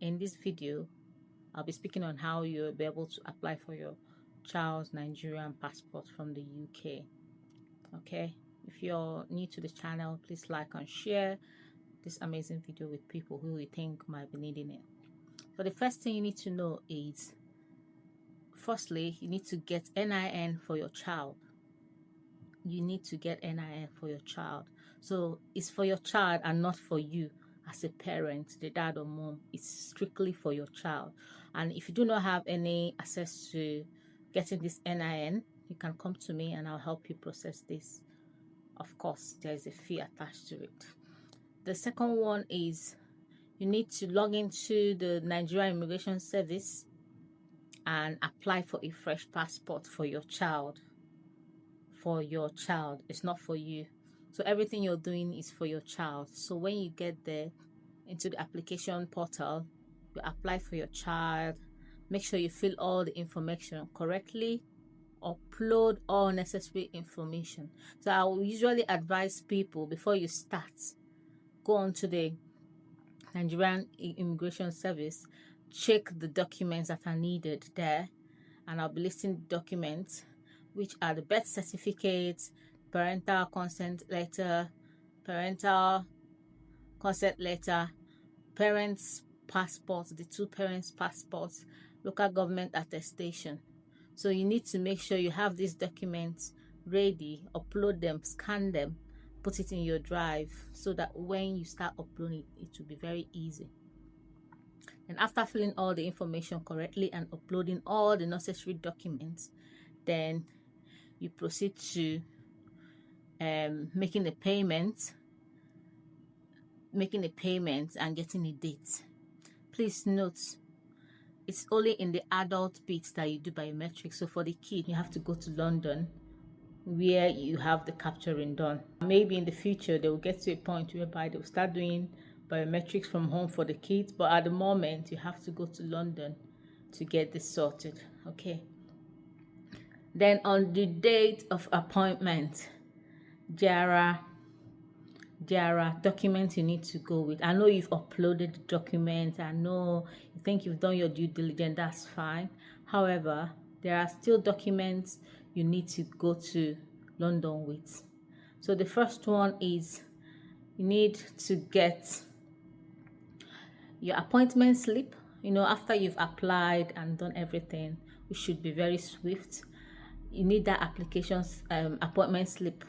In this video, I'll be speaking on how you'll be able to apply for your child's Nigerian passport from the UK. Okay, if you're new to the channel, please like and share this amazing video with people who you think might be needing it. So the first thing you need to know is, firstly, you need to get NIN for your child. You need to get NIN for your child. So it's for your child and not for you as a parent, the dad or mom. It's strictly for your child. And if you do not have any access to getting this NIN, you can come to me and I'll help you process this. Of course, there is a fee attached to it. The second one is you need to log into the Nigerian Immigration Service and apply for a fresh passport for your child. For your child, it's not for you. So everything you're doing is for your child. So when you get there into the application portal, you apply for your child. Make sure you fill all the information correctly. Upload all necessary information. So I will usually advise people, before you start, go on to the Nigerian Immigration Service, check the documents that are needed there, and I'll be listing documents, which are the birth certificate, parental consent letter, parents' passports, the two parents' passports, local government attestation. So you need to make sure you have these documents ready, upload them, scan them, put it in your drive, so that when you start uploading it will be very easy. And after filling all the information correctly and uploading all the necessary documents, then you proceed to making a payment and getting a date. Please note, it's only in the adult bits that you do biometrics. So for the kid, you have to go to London, where you have the capturing done. Maybe in the future they will get to a point whereby they'll start doing biometrics from home for the kids, but at the moment you have to go to London to get this sorted. Okay, then on the date of appointment, there are documents you need to go with. I know you've uploaded the documents, I know you think you've done your due diligence, that's fine. However, there are still documents you need to go to London with. So the first one is, you need to get your appointment slip. After you've applied and done everything, it should be very swift. You need that appointment slip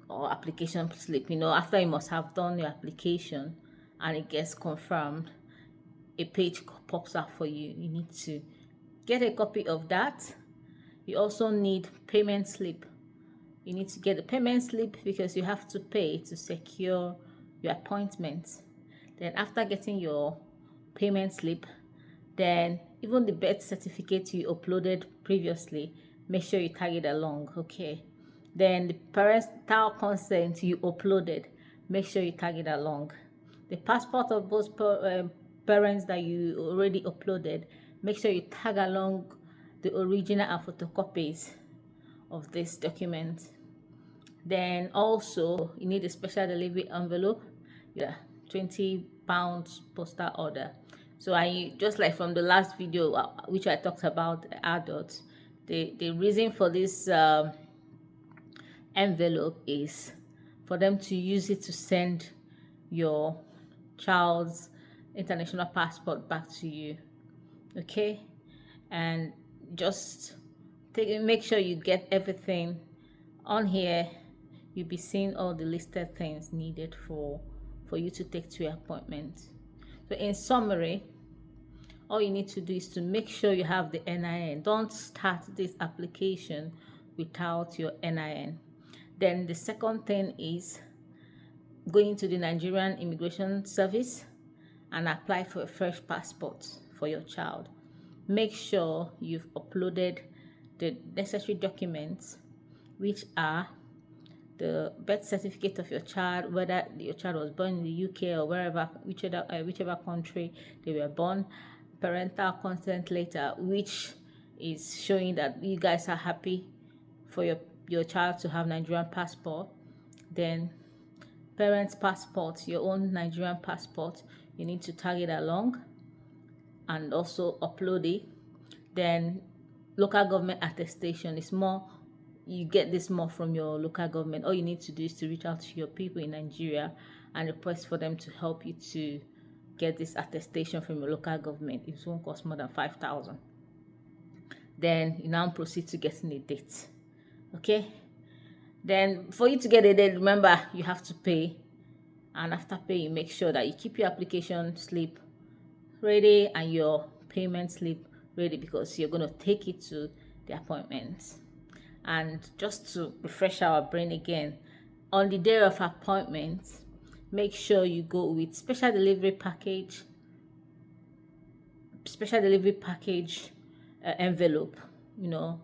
or application slip. After you must have done your application and it gets confirmed, a page pops up for you. You need to get a copy of that. You also need payment slip. You need to get a payment slip because you have to pay to secure your appointment. Then after getting your payment slip, then even the birth certificate you uploaded previously, make sure you tag it along. Okay, then the parental consent you uploaded, make sure you tag it along. The passport of both parents that you already uploaded, make sure you tag along the original and photocopies of this document. Then also you need a special delivery envelope, yeah, £20 postal order. So I just like from the last video which I talked about adults, the reason for this envelope is for them to use it to send your child's international passport back to you. Okay, and just make sure you get everything on here. You'll be seeing all the listed things needed for you to take to your appointment. So in summary, all you need to do is to make sure you have the NIN. Don't start this application without your NIN. Then the second thing is going to the Nigerian Immigration Service and apply for a fresh passport for your child. Make sure you've uploaded the necessary documents, which are the birth certificate of your child, whether your child was born in the UK or wherever, whichever country they were born, parental consent letter, which is showing that you guys are happy for your child to have Nigerian passport. Then parents' passport, your own Nigerian passport. you need to tag it along and also upload it. Then local government attestation is more, you get this more from your local government. All you need to do is to reach out to your people in Nigeria and request for them to help you to get this attestation from your local government. It won't cost more than 5,000. Then you now proceed to getting a date. Okay, then for you to get a date, remember you have to pay, and after paying, make sure that you keep your application slip ready and your payment slip ready, because you're going to take it to the appointment. And just to refresh our brain again, on the day of appointment, make sure you go with special delivery package envelope, you know,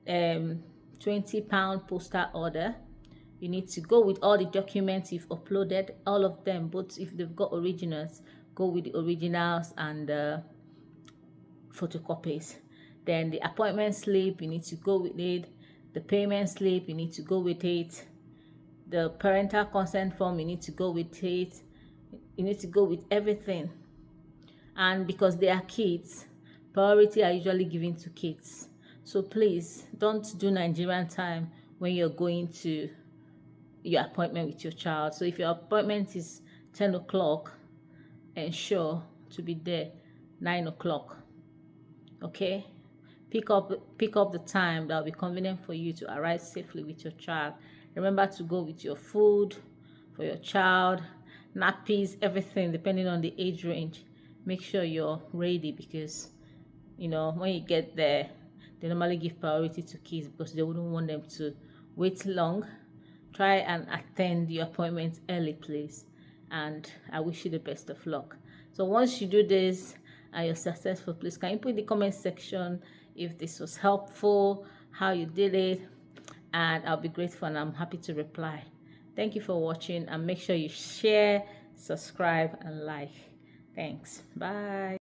£20 postal order. You need to go with all the documents you've uploaded, all of them, both if they've got originals, go with the originals and photocopies. Then the appointment slip, you need to go with it. The payment slip, you need to go with it. The parental consent form, you need to go with it. You need to go with everything. And because they are kids, priority are usually given to kids. So please don't do Nigerian time when you're going to your appointment with your child. So if your appointment is 10 o'clock, ensure to be there 9 o'clock. Okay, pick up the time that will be convenient for you to arrive safely with your child. Remember to go with your food for your child, nappies, everything depending on the age range. Make sure you're ready, because when you get there, they normally give priority to kids because they wouldn't want them to wait long. Try and attend your appointment early, please, and I wish you the best of luck. So once you do this and you're successful, please can you put in the comment section if this was helpful, how you did it, and I'll be grateful and I'm happy to reply. Thank you for watching, and make sure you share, subscribe, and like. Thanks. Bye.